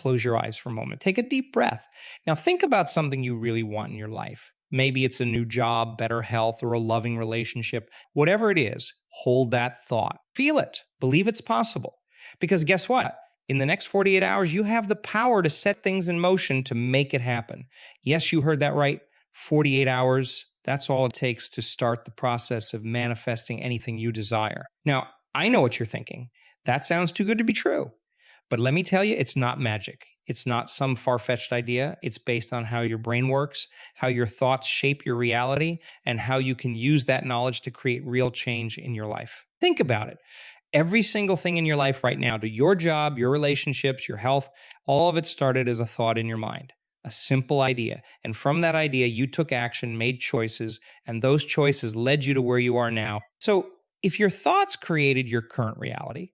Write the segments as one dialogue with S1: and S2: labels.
S1: Close your eyes for a moment. Take a deep breath. Now think about something you really want in your life. Maybe it's a new job, better health, or a loving relationship. Whatever it is, hold that thought. Feel it. Believe it's possible. Because guess what? In the next 48 hours, you have the power to set things in motion to make it happen. Yes, you heard that right. 48 hours, that's all it takes to start the process of manifesting anything you desire. Now, I know what you're thinking. That sounds too good to be true. But let me tell you, it's not magic. It's not some far-fetched idea. It's based on how your brain works, how your thoughts shape your reality, and how you can use that knowledge to create real change in your life. Think about it. Every single thing in your life right now, to your job, your relationships, your health, all of it started as a thought in your mind, a simple idea. And from that idea, you took action, made choices, and those choices led you to where you are now. So if your thoughts created your current reality,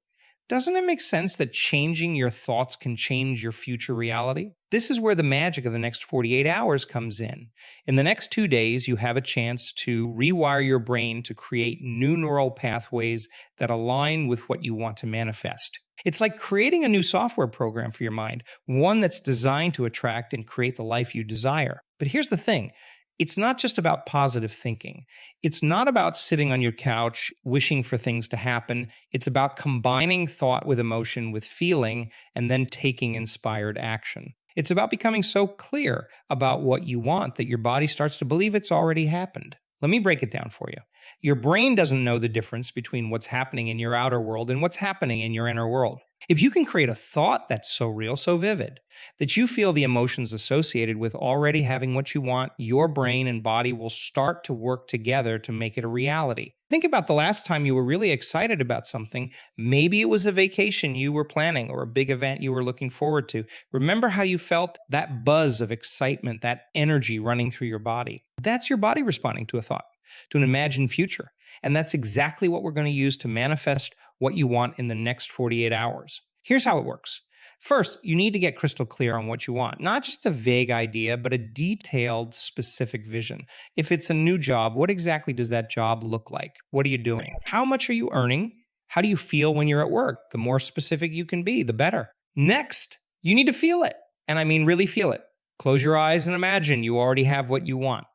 S1: doesn't it make sense that changing your thoughts can change your future reality? This is where the magic of the next 48 hours comes in. In the next 2 days, you have a chance to rewire your brain to create new neural pathways that align with what you want to manifest. It's like creating a new software program for your mind, one that's designed to attract and create the life you desire. But here's the thing. It's not just about positive thinking. It's not about sitting on your couch wishing for things to happen. It's about combining thought with emotion, with feeling, and then taking inspired action. It's about becoming so clear about what you want that your body starts to believe it's already happened. Let me break it down for you. Your brain doesn't know the difference between what's happening in your outer world and what's happening in your inner world. If you can create a thought that's so real, so vivid, that you feel the emotions associated with already having what you want, your brain and body will start to work together to make it a reality. Think about the last time you were really excited about something. Maybe it was a vacation you were planning or a big event you were looking forward to. Remember how you felt that buzz of excitement, that energy running through your body? That's your body responding to a thought, to an imagined future. And that's exactly what we're going to use to manifest what you want in the next 48 hours. Here's how it works. First, you need to get crystal clear on what you want. Not just a vague idea, but a detailed, specific vision. If it's a new job, what exactly does that job look like? What are you doing? How much are you earning? How do you feel when you're at work? The more specific you can be, the better. Next, you need to feel it. And I mean really feel it. Close your eyes and imagine you already have what you want.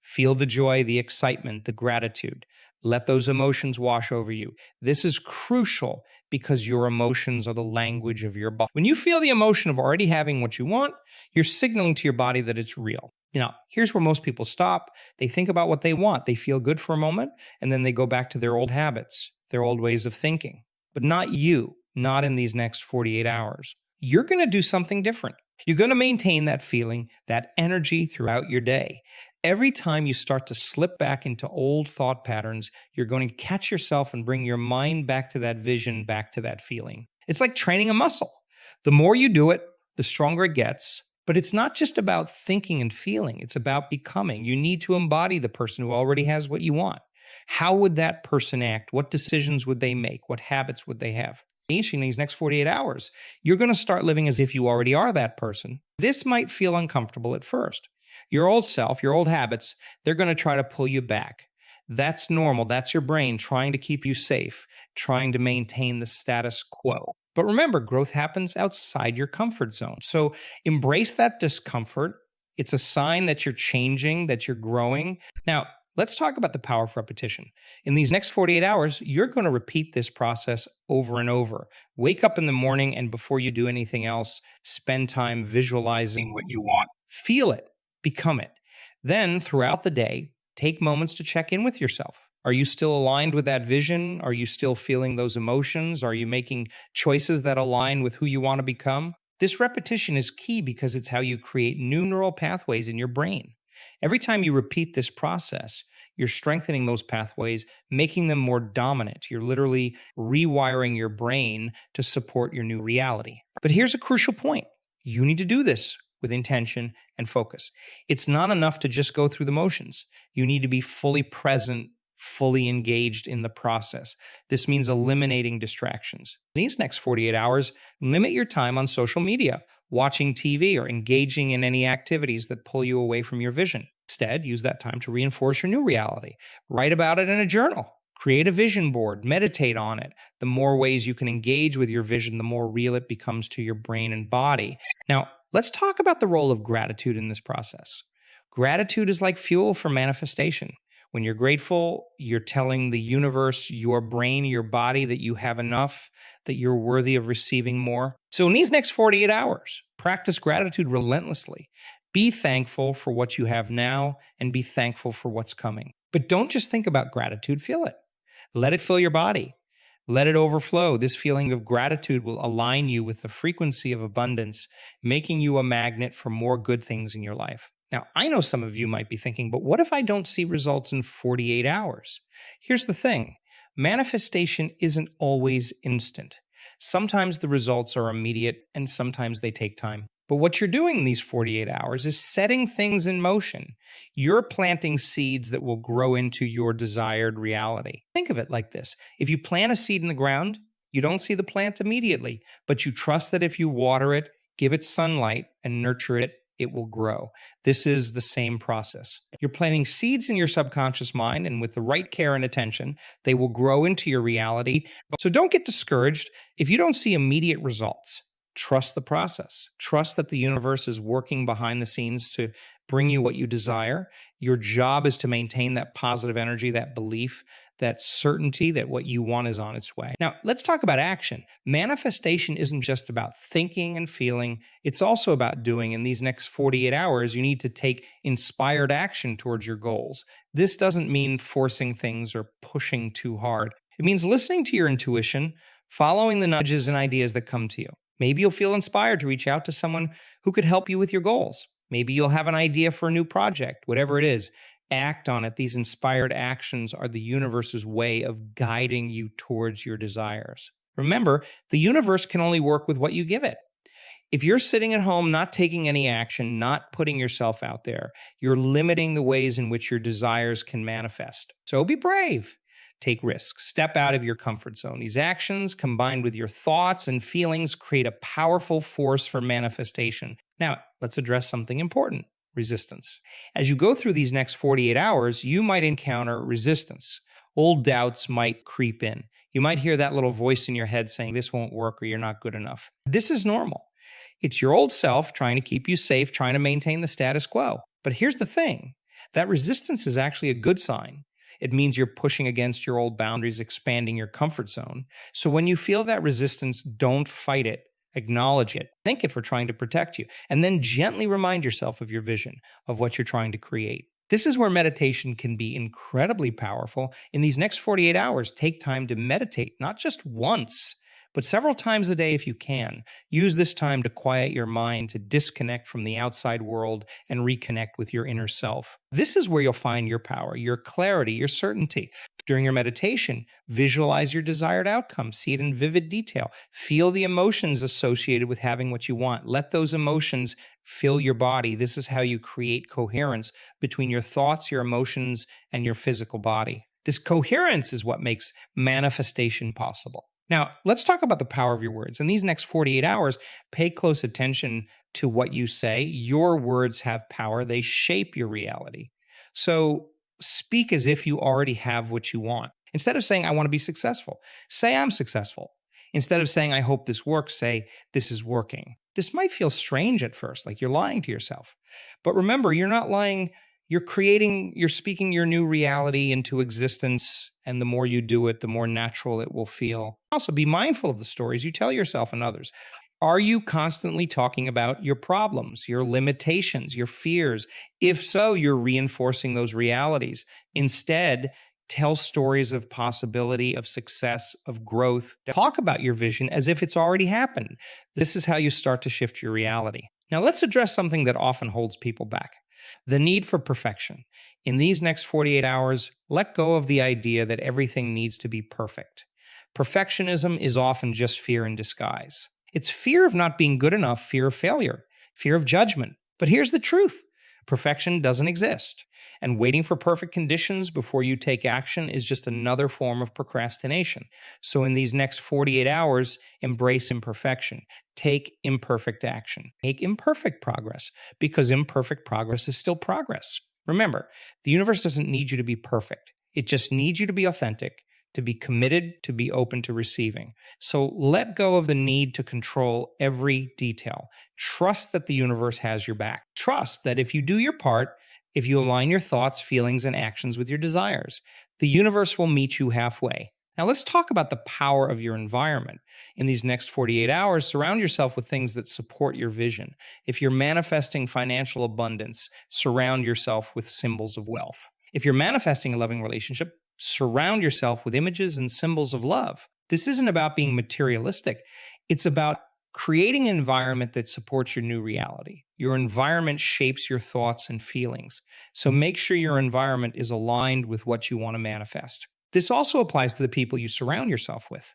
S1: Feel the joy, the excitement, the gratitude. Let those emotions wash over you. This is crucial because your emotions are the language of your body. When you feel the emotion of already having what you want, you're signaling to your body that it's real. Now, here's where most people stop. They think about what they want. They feel good for a moment, and then they go back to their old habits, their old ways of thinking. But not you, not in these next 48 hours. You're going to do something different. You're going to maintain that feeling, that energy throughout your day. Every time you start to slip back into old thought patterns, you're going to catch yourself and bring your mind back to that vision, back to that feeling. It's like training a muscle. The more you do it, the stronger it gets. But it's not just about thinking and feeling. It's about becoming. You need to embody the person who already has what you want. How would that person act? What decisions would they make? What habits would they have? In these next 48 hours, you're going to start living as if you already are that person. This might feel uncomfortable at first. Your old self, your old habits, they're going to try to pull you back. That's normal. That's your brain trying to keep you safe, trying to maintain the status quo. But remember, growth happens outside your comfort zone. So embrace that discomfort. It's a sign that you're changing, that you're growing. Now, let's talk about the power of repetition. In these next 48 hours, you're going to repeat this process over and over. Wake up in the morning, and before you do anything else, spend time visualizing what you want. Feel it. Become it. Then, throughout the day, take moments to check in with yourself. Are you still aligned with that vision? Are you still feeling those emotions? Are you making choices that align with who you want to become? This repetition is key because it's how you create new neural pathways in your brain. Every time you repeat this process, you're strengthening those pathways, making them more dominant. You're literally rewiring your brain to support your new reality. But here's a crucial point. You need to do this with intention and focus. It's not enough to just go through the motions. You need to be fully present, fully engaged in the process. This means eliminating distractions. These next 48 hours, limit your time on social media, watching TV, or engaging in any activities that pull you away from your vision. Instead, use that time to reinforce your new reality. Write about it in a journal. Create a vision board, meditate on it. The more ways you can engage with your vision, the more real it becomes to your brain and body. Now, let's talk about the role of gratitude in this process. Gratitude is like fuel for manifestation. When you're grateful, you're telling the universe, your brain, your body that you have enough, that you're worthy of receiving more. So, in these next 48 hours, practice gratitude relentlessly. Be thankful for what you have now and be thankful for what's coming. But don't just think about gratitude, feel it. Let it fill your body. Let it overflow. This feeling of gratitude will align you with the frequency of abundance, making you a magnet for more good things in your life. Now, I know some of you might be thinking, but what if I don't see results in 48 hours? Here's the thing. Manifestation isn't always instant. Sometimes the results are immediate and sometimes they take time. But what you're doing in these 48 hours is setting things in motion. You're planting seeds that will grow into your desired reality. Think of it like this. If you plant a seed in the ground, you don't see the plant immediately, but you trust that if you water it, give it sunlight, and nurture it, it will grow. This is the same process. You're planting seeds in your subconscious mind, and with the right care and attention, they will grow into your reality. So don't get discouraged if you don't see immediate results. Trust the process. Trust that the universe is working behind the scenes to bring you what you desire. Your job is to maintain that positive energy, that belief, that certainty that what you want is on its way. Now, let's talk about action. Manifestation isn't just about thinking and feeling. It's also about doing. In these next 48 hours, you need to take inspired action towards your goals. This doesn't mean forcing things or pushing too hard. It means listening to your intuition, following the nudges and ideas that come to you. Maybe you'll feel inspired to reach out to someone who could help you with your goals. Maybe you'll have an idea for a new project, whatever it is. Act on it. These inspired actions are the universe's way of guiding you towards your desires. Remember, the universe can only work with what you give it. If you're sitting at home, not taking any action, not putting yourself out there, you're limiting the ways in which your desires can manifest. So be brave. Take risks. Step out of your comfort zone. These actions, combined with your thoughts and feelings, create a powerful force for manifestation. Now, let's address something important: resistance. As you go through these next 48 hours, you might encounter resistance. Old doubts might creep in. You might hear that little voice in your head saying, this won't work or you're not good enough. This is normal. It's your old self trying to keep you safe, trying to maintain the status quo. But here's the thing. That resistance is actually a good sign. It means you're pushing against your old boundaries, expanding your comfort zone. So when you feel that resistance, don't fight it. Acknowledge it. Thank it for trying to protect you. And then gently remind yourself of your vision, of what you're trying to create. This is where meditation can be incredibly powerful. In these next 48 hours, take time to meditate, not just once, but several times a day if you can. Use this time to quiet your mind, to disconnect from the outside world and reconnect with your inner self. This is where you'll find your power, your clarity, your certainty. During your meditation, visualize your desired outcome. See it in vivid detail. Feel the emotions associated with having what you want. Let those emotions fill your body. This is how you create coherence between your thoughts, your emotions, and your physical body. This coherence is what makes manifestation possible. Now, let's talk about the power of your words. In these next 48 hours, pay close attention to what you say. Your words have power. They shape your reality. So speak as if you already have what you want. Instead of saying, I want to be successful, say, I'm successful. Instead of saying, I hope this works, say, this is working. This might feel strange at first, like you're lying to yourself. But remember, you're not lying. You're speaking your new reality into existence, and the more you do it, the more natural it will feel. Also, be mindful of the stories you tell yourself and others. Are you constantly talking about your problems, your limitations, your fears? If so, you're reinforcing those realities. Instead, tell stories of possibility, of success, of growth. Talk about your vision as if it's already happened. This is how you start to shift your reality. Now, let's address something that often holds people back. The need for perfection. In these next 48 hours, let go of the idea that everything needs to be perfect. Perfectionism is often just fear in disguise. It's fear of not being good enough, fear of failure, fear of judgment. But here's the truth. Perfection doesn't exist. And waiting for perfect conditions before you take action is just another form of procrastination. So in these next 48 hours, embrace imperfection. Take imperfect action. Make imperfect progress, because imperfect progress is still progress. Remember, the universe doesn't need you to be perfect. It just needs you to be authentic, to be committed, to be open to receiving. So let go of the need to control every detail. Trust that the universe has your back. Trust that if you do your part, if you align your thoughts, feelings, and actions with your desires, the universe will meet you halfway. Now, let's talk about the power of your environment. In these next 48 hours, surround yourself with things that support your vision. If you're manifesting financial abundance, surround yourself with symbols of wealth. If you're manifesting a loving relationship, surround yourself with images and symbols of love. This isn't about being materialistic. It's about creating an environment that supports your new reality. Your environment shapes your thoughts and feelings. So make sure your environment is aligned with what you want to manifest. This also applies to the people you surround yourself with.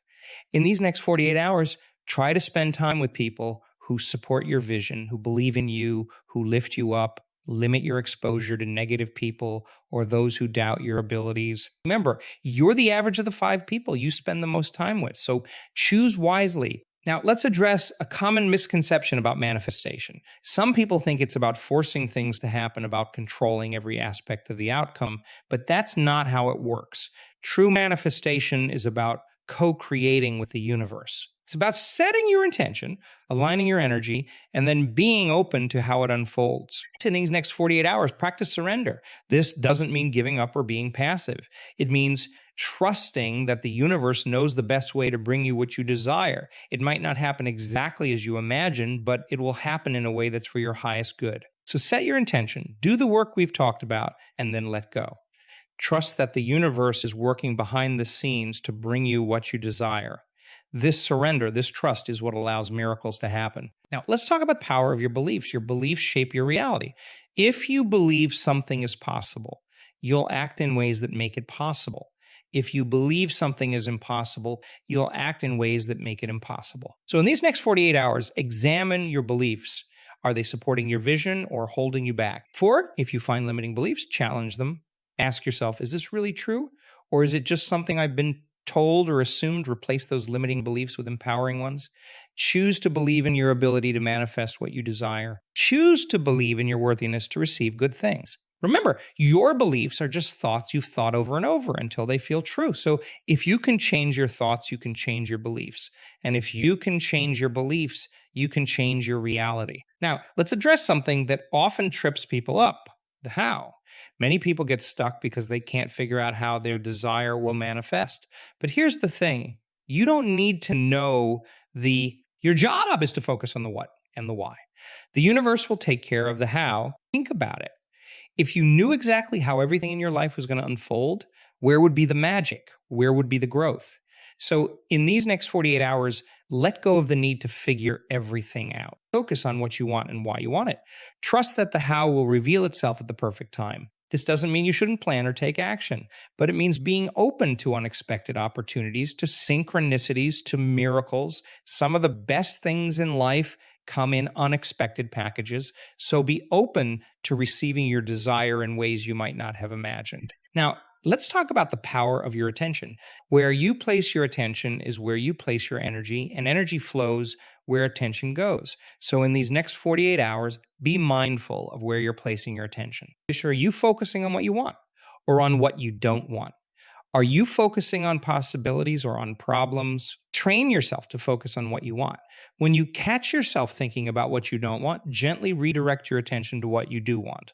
S1: In these next 48 hours, try to spend time with people who support your vision, who believe in you, who lift you up. Limit your exposure to negative people or those who doubt your abilities. Remember, you're the average of the 5 people you spend the most time with, so choose wisely. Now, let's address a common misconception about manifestation. Some people think it's about forcing things to happen, about controlling every aspect of the outcome, but that's not how it works. True manifestation is about co-creating with the universe. It's about setting your intention, aligning your energy, and then being open to how it unfolds. In these next 48 hours, practice surrender. This doesn't mean giving up or being passive. It means trusting that the universe knows the best way to bring you what you desire. It might not happen exactly as you imagine, but it will happen in a way that's for your highest good. So set your intention, do the work we've talked about, and then let go. Trust that the universe is working behind the scenes to bring you what you desire. This surrender, this trust is what allows miracles to happen. Now, let's talk about the power of your beliefs. Your beliefs shape your reality. If you believe something is possible, you'll act in ways that make it possible. If you believe something is impossible, you'll act in ways that make it impossible. So in these next 48 hours, examine your beliefs. Are they supporting your vision or holding you back? If you find limiting beliefs, challenge them. Ask yourself, is this really true? Or is it just something I've been told or assumed? Replace those limiting beliefs with empowering ones. Choose to believe in your ability to manifest what you desire. Choose to believe in your worthiness to receive good things. Remember, your beliefs are just thoughts you've thought over and over until they feel true. So if you can change your thoughts, you can change your beliefs. And if you can change your beliefs, you can change your reality. Now, let's address something that often trips people up: the how. Many people get stuck because they can't figure out how their desire will manifest. But here's the thing. You don't need to know your job is to focus on the what and the why. The universe will take care of the how. Think about it. If you knew exactly how everything in your life was going to unfold, where would be the magic? Where would be the growth? So in these next 48 hours, let go of the need to figure everything out. Focus on what you want and why you want it. Trust that the how will reveal itself at the perfect time. This doesn't mean you shouldn't plan or take action, but it means being open to unexpected opportunities, to synchronicities, to miracles. Some of the best things in life come in unexpected packages, so be open to receiving your desire in ways you might not have imagined. Now, let's talk about the power of your attention. Where you place your attention is where you place your energy, and energy flows where attention goes. So in these next 48 hours, be mindful of where you're placing your attention. Are you focusing on what you want or on what you don't want? Are you focusing on possibilities or on problems? Train yourself to focus on what you want. When you catch yourself thinking about what you don't want, gently redirect your attention to what you do want.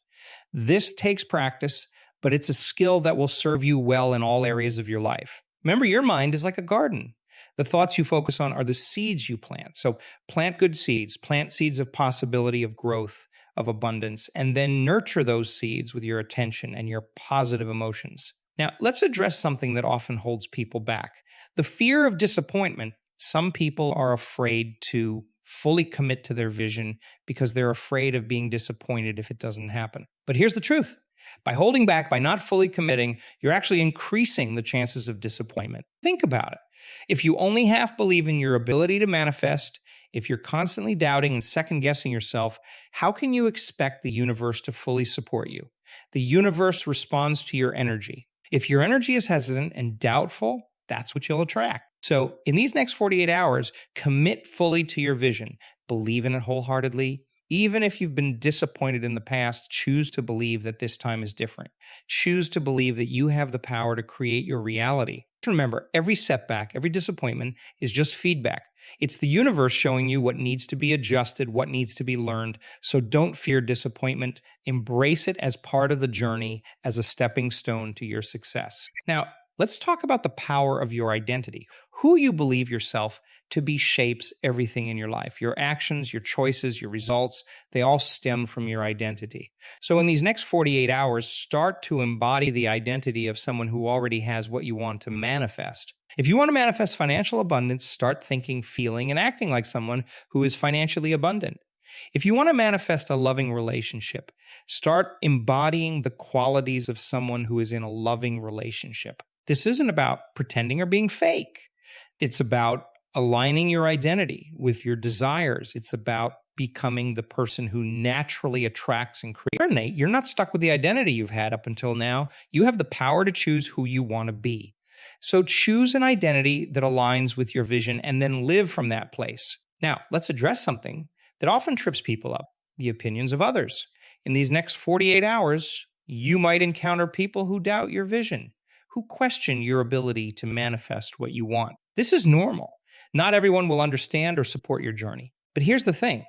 S1: This takes practice, but it's a skill that will serve you well in all areas of your life. Remember, your mind is like a garden. The thoughts you focus on are the seeds you plant. So plant good seeds, plant seeds of possibility, of growth, of abundance, and then nurture those seeds with your attention and your positive emotions. Now, let's address something that often holds people back: the fear of disappointment. Some people are afraid to fully commit to their vision because they're afraid of being disappointed if it doesn't happen. But here's the truth. By holding back, by not fully committing, you're actually increasing the chances of disappointment. Think about it. If you only half believe in your ability to manifest, if you're constantly doubting and second-guessing yourself, how can you expect the universe to fully support you? The universe responds to your energy. If your energy is hesitant and doubtful, that's what you'll attract. So in these next 48 hours, commit fully to your vision. Believe in it wholeheartedly. Even if you've been disappointed in the past, choose to believe that this time is different. Choose to believe that you have the power to create your reality. Remember, every setback, every disappointment is just feedback. It's the universe showing you what needs to be adjusted, what needs to be learned. So don't fear disappointment. Embrace it as part of the journey, as a stepping stone to your success. Now, let's talk about the power of your identity. Who you believe yourself to be shapes everything in your life. Your actions, your choices, your results, they all stem from your identity. So in these next 48 hours, start to embody the identity of someone who already has what you want to manifest. If you want to manifest financial abundance, start thinking, feeling, and acting like someone who is financially abundant. If you want to manifest a loving relationship, start embodying the qualities of someone who is in a loving relationship. This isn't about pretending or being fake. It's about aligning your identity with your desires. It's about becoming the person who naturally attracts and creates. You're not stuck with the identity you've had up until now. You have the power to choose who you want to be. So choose an identity that aligns with your vision and then live from that place. Now, let's address something that often trips people up: the opinions of others. In these next 48 hours, you might encounter people who doubt your vision, who question your ability to manifest what you want. This is normal. Not everyone will understand or support your journey. But here's the thing: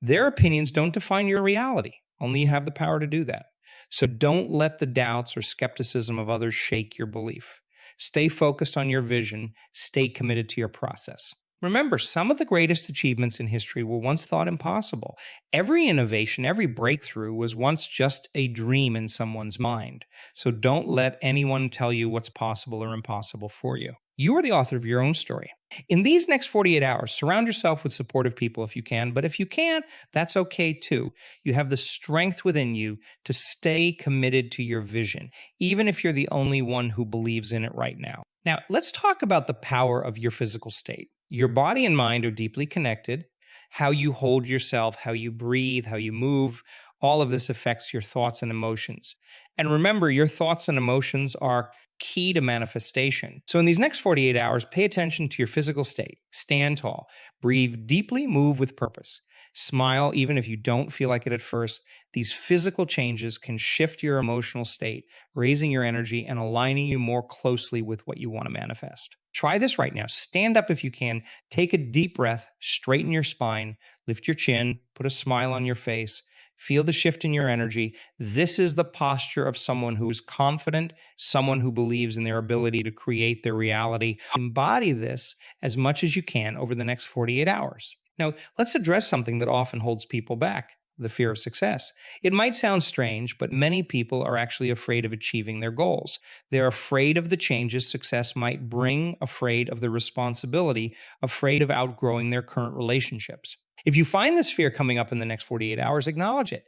S1: their opinions don't define your reality. Only you have the power to do that. So don't let the doubts or skepticism of others shake your belief. Stay focused on your vision. Stay committed to your process. Remember, some of the greatest achievements in history were once thought impossible. Every innovation, every breakthrough was once just a dream in someone's mind. So don't let anyone tell you what's possible or impossible for you. You are the author of your own story. In these next 48 hours, surround yourself with supportive people if you can, but if you can't, that's okay too. You have the strength within you to stay committed to your vision, even if you're the only one who believes in it right now. Now, let's talk about the power of your physical state. Your body and mind are deeply connected. How you hold yourself, how you breathe, how you move, all of this affects your thoughts and emotions. And remember, your thoughts and emotions are key to manifestation. So in these next 48 hours, pay attention to your physical state. Stand tall. Breathe deeply, move with purpose. Smile even if you don't feel like it at first. These physical changes can shift your emotional state, raising your energy and aligning you more closely with what you want to manifest. Try this right now. Stand up if you can. Take a deep breath. Straighten your spine. Lift your chin. Put a smile on your face. Feel the shift in your energy. This is the posture of someone who is confident, someone who believes in their ability to create their reality. Embody this as much as you can over the next 48 hours. Now, let's address something that often holds people back: the fear of success. It might sound strange, but many people are actually afraid of achieving their goals. They're afraid of the changes success might bring, afraid of the responsibility, afraid of outgrowing their current relationships. If you find this fear coming up in the next 48 hours, acknowledge it.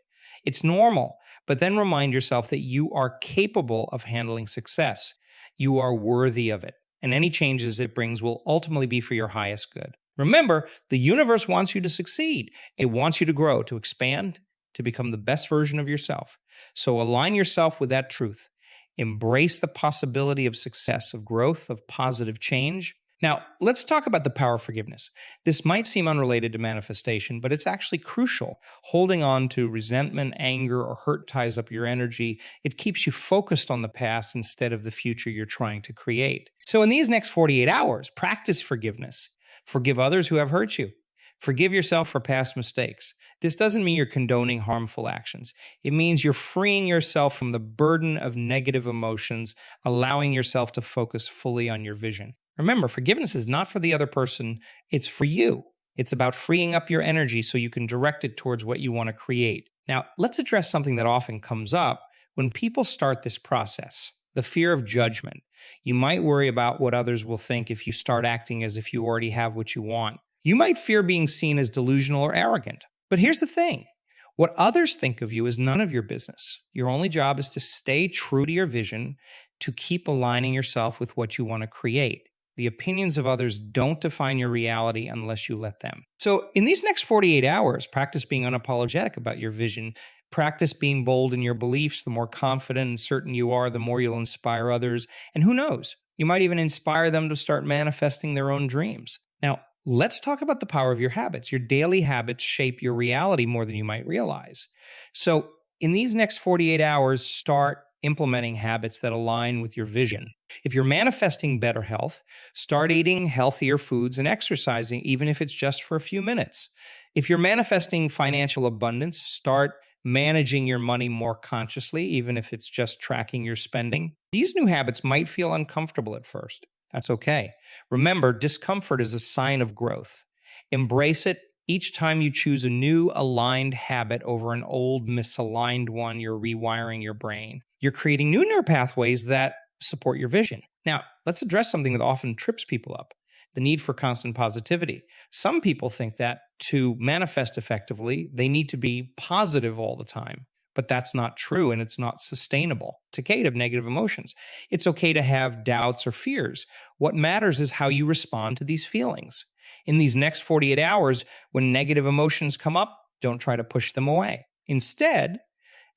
S1: It's normal, but then remind yourself that you are capable of handling success. You are worthy of it, and any changes it brings will ultimately be for your highest good. Remember, the universe wants you to succeed. It wants you to grow, to expand, to become the best version of yourself. So align yourself with that truth. Embrace the possibility of success, of growth, of positive change. Now, let's talk about the power of forgiveness. This might seem unrelated to manifestation, but it's actually crucial. Holding on to resentment, anger, or hurt ties up your energy. It keeps you focused on the past instead of the future you're trying to create. So in these next 48 hours, practice forgiveness. Forgive others who have hurt you. Forgive yourself for past mistakes. This doesn't mean you're condoning harmful actions. It means you're freeing yourself from the burden of negative emotions, allowing yourself to focus fully on your vision. Remember, forgiveness is not for the other person, it's for you. It's about freeing up your energy so you can direct it towards what you want to create. Now, let's address something that often comes up when people start this process: the fear of judgment. You might worry about what others will think if you start acting as if you already have what you want. You might fear being seen as delusional or arrogant. But here's the thing: what others think of you is none of your business. Your only job is to stay true to your vision, to keep aligning yourself with what you want to create. The opinions of others don't define your reality unless you let them. So in these next 48 hours, practice being unapologetic about your vision. Practice being bold in your beliefs. The more confident and certain you are, the more you'll inspire others. And who knows, you might even inspire them to start manifesting their own dreams. Now, let's talk about the power of your habits. Your daily habits shape your reality more than you might realize. So in these next 48 hours, start implementing habits that align with your vision. If you're manifesting better health, start eating healthier foods and exercising, even if it's just for a few minutes. If you're manifesting financial abundance, start managing your money more consciously, even if it's just tracking your spending. These new habits might feel uncomfortable at first. That's okay. Remember, discomfort is a sign of growth. Embrace it. Each time you choose a new aligned habit over an old misaligned one, you're rewiring your brain. You're creating new neural pathways that support your vision. Now, let's address something that often trips people up: the need for constant positivity. Some people think that to manifest effectively, they need to be positive all the time. But that's not true, and it's not sustainable. It's okay to have negative emotions. It's okay to have doubts or fears. What matters is how you respond to these feelings. In these next 48 hours, when negative emotions come up, don't try to push them away. Instead,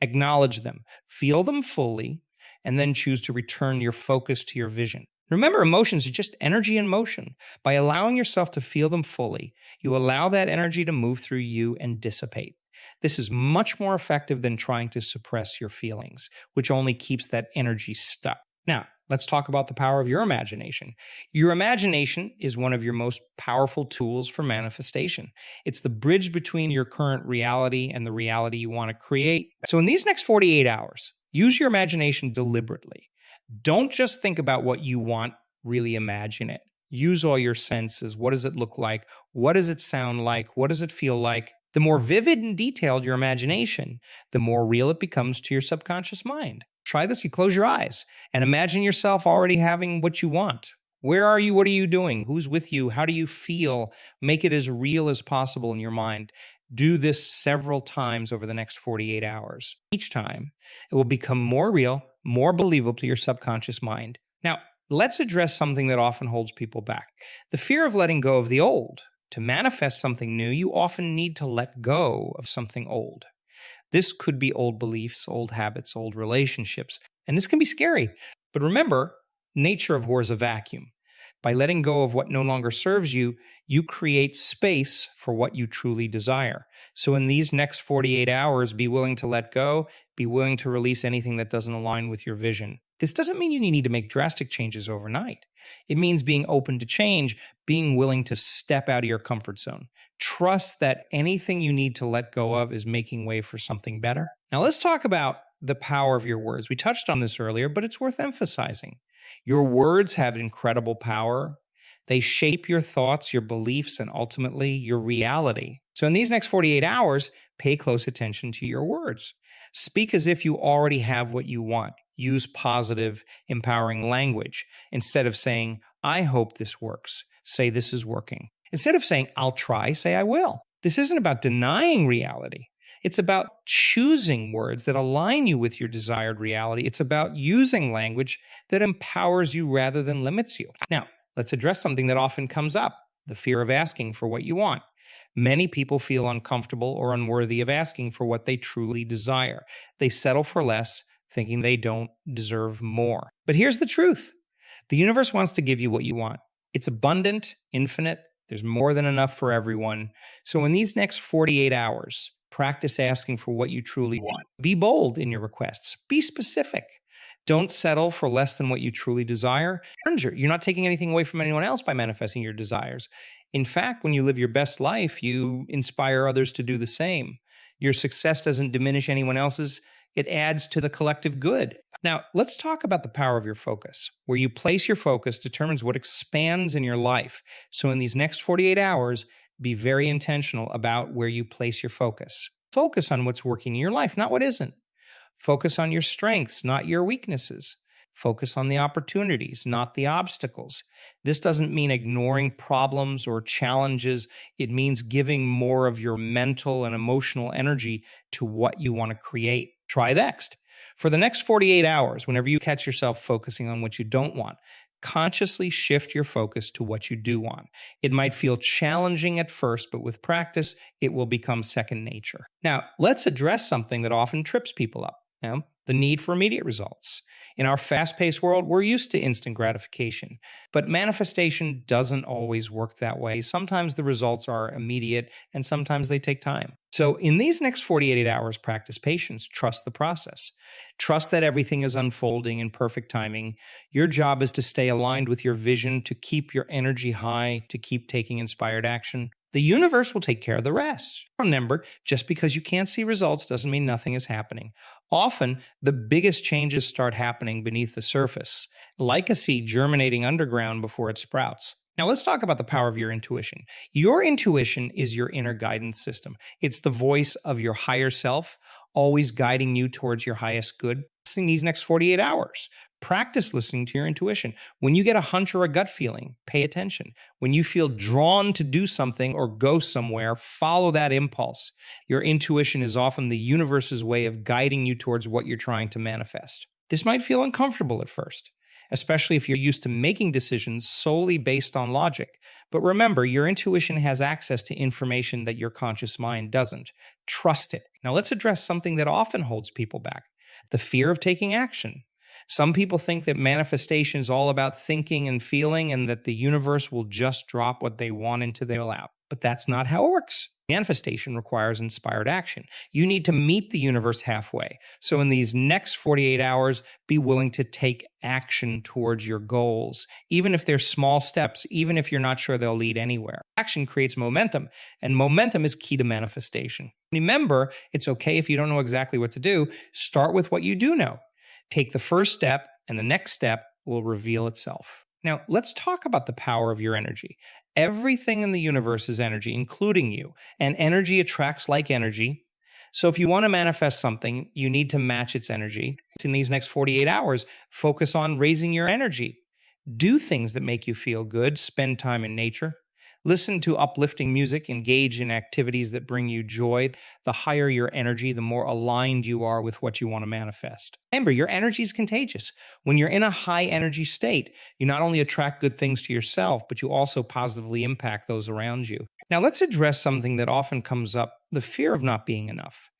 S1: acknowledge them, feel them fully, and then choose to return your focus to your vision. Remember, emotions are just energy in motion. By allowing yourself to feel them fully, you allow that energy to move through you and dissipate. This is much more effective than trying to suppress your feelings, which only keeps that energy stuck. Now, let's talk about the power of your imagination. Your imagination is one of your most powerful tools for manifestation. It's the bridge between your current reality and the reality you want to create. So in these next 48 hours, use your imagination deliberately. Don't just think about what you want, really imagine it. Use all your senses. What does it look like? What does it sound like? What does it feel like? The more vivid and detailed your imagination, the more real it becomes to your subconscious mind. Try this. You close your eyes and imagine yourself already having what you want. Where are you? What are you doing? Who's with you? How do you feel? Make it as real as possible in your mind. Do this several times over the next 48 hours. Each time, it will become more real, more believable to your subconscious mind. Now, let's address something that often holds people back: the fear of letting go of the old. To manifest something new, you often need to let go of something old. This could be old beliefs, old habits, old relationships, and this can be scary. But remember, nature abhors a vacuum. By letting go of what no longer serves you, you create space for what you truly desire. So in these next 48 hours, be willing to let go, be willing to release anything that doesn't align with your vision. This doesn't mean you need to make drastic changes overnight. It means being open to change, being willing to step out of your comfort zone. Trust that anything you need to let go of is making way for something better. Now let's talk about the power of your words. We touched on this earlier, but it's worth emphasizing. Your words have incredible power. They shape your thoughts, your beliefs, and ultimately your reality. So in these next 48 hours, pay close attention to your words. Speak as if you already have what you want. Use positive, empowering language. Instead of saying, I hope this works, say this is working. Instead of saying, I'll try, say I will. This isn't about denying reality. It's about choosing words that align you with your desired reality. It's about using language that empowers you rather than limits you. Now, let's address something that often comes up: the fear of asking for what you want. Many people feel uncomfortable or unworthy of asking for what they truly desire. They settle for less, thinking they don't deserve more. But here's the truth: the universe wants to give you what you want. It's abundant, infinite. There's more than enough for everyone. So in these next 48 hours, practice asking for what you truly want. Be bold in your requests. Be specific. Don't settle for less than what you truly desire. You're not taking anything away from anyone else by manifesting your desires. In fact, when you live your best life, you inspire others to do the same. Your success doesn't diminish anyone else's. It adds to the collective good. Now, let's talk about the power of your focus. Where you place your focus determines what expands in your life. So in these next 48 hours, be very intentional about where you place your focus. Focus on what's working in your life, not what isn't. Focus on your strengths, not your weaknesses. Focus on the opportunities, not the obstacles. This doesn't mean ignoring problems or challenges. It means giving more of your mental and emotional energy to what you want to create. Try next. For the next 48 hours, whenever you catch yourself focusing on what you don't want, consciously shift your focus to what you do want. It might feel challenging at first, but with practice, it will become second nature. Now, let's address something that often trips people up. the need for immediate results. In our fast paced world, we're used to instant gratification, but manifestation doesn't always work that way. Sometimes the results are immediate and sometimes they take time. So, in these next 48 hours, practice patience, trust the process. Trust that everything is unfolding in perfect timing. Your job is to stay aligned with your vision, to keep your energy high, to keep taking inspired action. The universe will take care of the rest. Remember, just because you can't see results doesn't mean nothing is happening. Often, the biggest changes start happening beneath the surface, like a seed germinating underground before it sprouts. Now, let's talk about the power of your intuition. Your intuition is your inner guidance system. It's the voice of your higher self, always guiding you towards your highest good. In these next 48 hours, practice listening to your intuition. When you get a hunch or a gut feeling, pay attention. When you feel drawn to do something or go somewhere, follow that impulse. Your intuition is often the universe's way of guiding you towards what you're trying to manifest. This might feel uncomfortable at first, especially if you're used to making decisions solely based on logic. But remember, your intuition has access to information that your conscious mind doesn't. Trust it. Now, let's address something that often holds people back: the fear of taking action. Some people think that manifestation is all about thinking and feeling and that the universe will just drop what they want into their lap. But that's not how it works. Manifestation requires inspired action. You need to meet the universe halfway. So in these next 48 hours, be willing to take action towards your goals, even if they're small steps, even if you're not sure they'll lead anywhere. Action creates momentum, and momentum is key to manifestation. Remember, it's okay if you don't know exactly what to do. Start with what you do know. Take the first step, and the next step will reveal itself. Now, let's talk about the power of your energy. Everything in the universe is energy, including you, and energy attracts like energy. So if you want to manifest something, you need to match its energy. In these next 48 hours, focus on raising your energy. Do things that make you feel good. Spend time in nature. Listen to uplifting music. Engage in activities that bring you joy. The higher your energy, the more aligned you are with what you want to manifest. Remember, your energy is contagious. When you're in a high energy state, you not only attract good things to yourself, but you also positively impact those around you. Now, let's address something that often comes up: the fear of not being enough.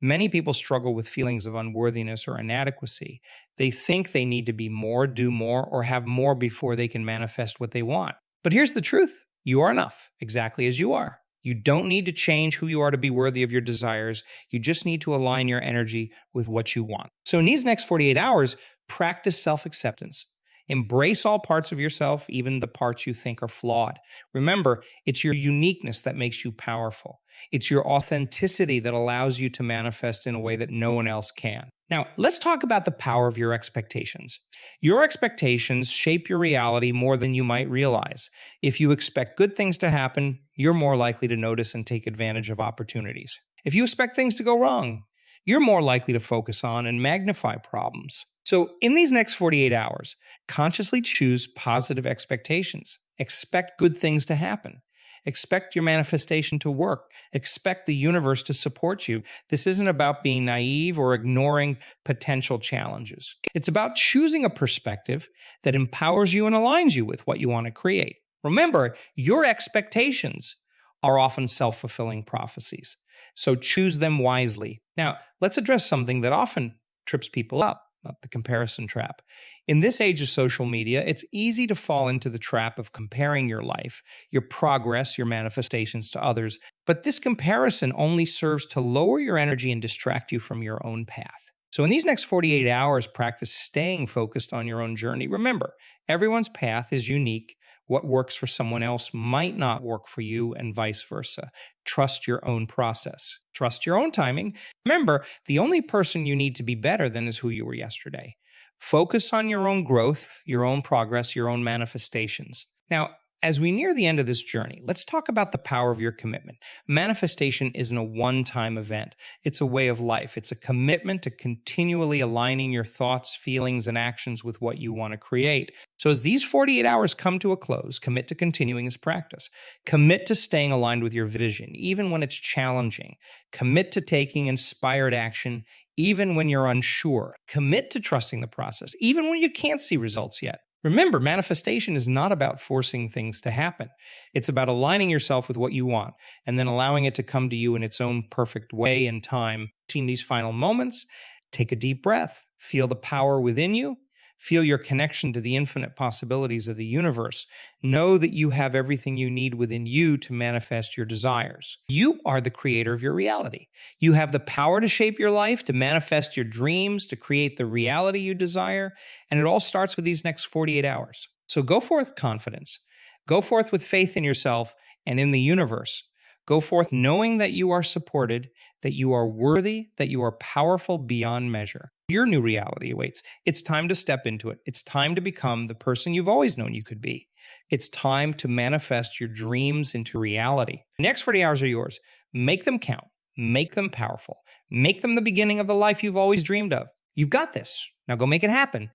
S1: Many people struggle with feelings of unworthiness or inadequacy. They think they need to be more, do more, or have more before they can manifest what they want. But here's the truth: you are enough, exactly as you are. You don't need to change who you are to be worthy of your desires. You just need to align your energy with what you want. So in these next 48 hours, practice self-acceptance. Embrace all parts of yourself, even the parts you think are flawed. Remember, it's your uniqueness that makes you powerful. It's your authenticity that allows you to manifest in a way that no one else can. Now, let's talk about the power of your expectations. Your expectations shape your reality more than you might realize. If you expect good things to happen, you're more likely to notice and take advantage of opportunities. If you expect things to go wrong, you're more likely to focus on and magnify problems. So, in these next 48 hours, consciously choose positive expectations. Expect good things to happen. Expect your manifestation to work. Expect the universe to support you. This isn't about being naive or ignoring potential challenges. It's about choosing a perspective that empowers you and aligns you with what you want to create. Remember, your expectations are often self-fulfilling prophecies. So choose them wisely. Now, let's address something that often trips people up: the comparison trap. In this age of social media, it's easy to fall into the trap of comparing your life, your progress, your manifestations to others. But this comparison only serves to lower your energy and distract you from your own path. So in these next 48 hours, practice staying focused on your own journey. Remember, everyone's path is unique. What works for someone else might not work for you, and vice versa. Trust your own process. Trust your own timing. Remember, the only person you need to be better than is who you were yesterday. Focus on your own growth, your own progress, your own manifestations. Now, as we near the end of this journey, let's talk about the power of your commitment. Manifestation isn't a one-time event. It's a way of life. It's a commitment to continually aligning your thoughts, feelings, and actions with what you want to create. So as these 48 hours come to a close, commit to continuing this practice. Commit to staying aligned with your vision, even when it's challenging. Commit to taking inspired action, even when you're unsure. Commit to trusting the process, even when you can't see results yet. Remember, manifestation is not about forcing things to happen. It's about aligning yourself with what you want and then allowing it to come to you in its own perfect way and time. In these final moments, Take a deep breath. Feel the power within you. Feel your connection to the infinite possibilities of the universe. Know that you have everything you need within you to manifest your desires. You are the creator of your reality. You have the power to shape your life, to manifest your dreams, to create the reality you desire. And it all starts with these next 48 hours. So go forth with confidence. Go forth with faith in yourself and in the universe. Go forth knowing that you are supported, that you are worthy, that you are powerful beyond measure. Your new reality awaits. It's time to step into it. It's time to become the person you've always known you could be. It's time to manifest your dreams into reality. The next 40 hours are yours. Make them count. Make them powerful. Make them the beginning of the life you've always dreamed of. You've got this. Now go make it happen.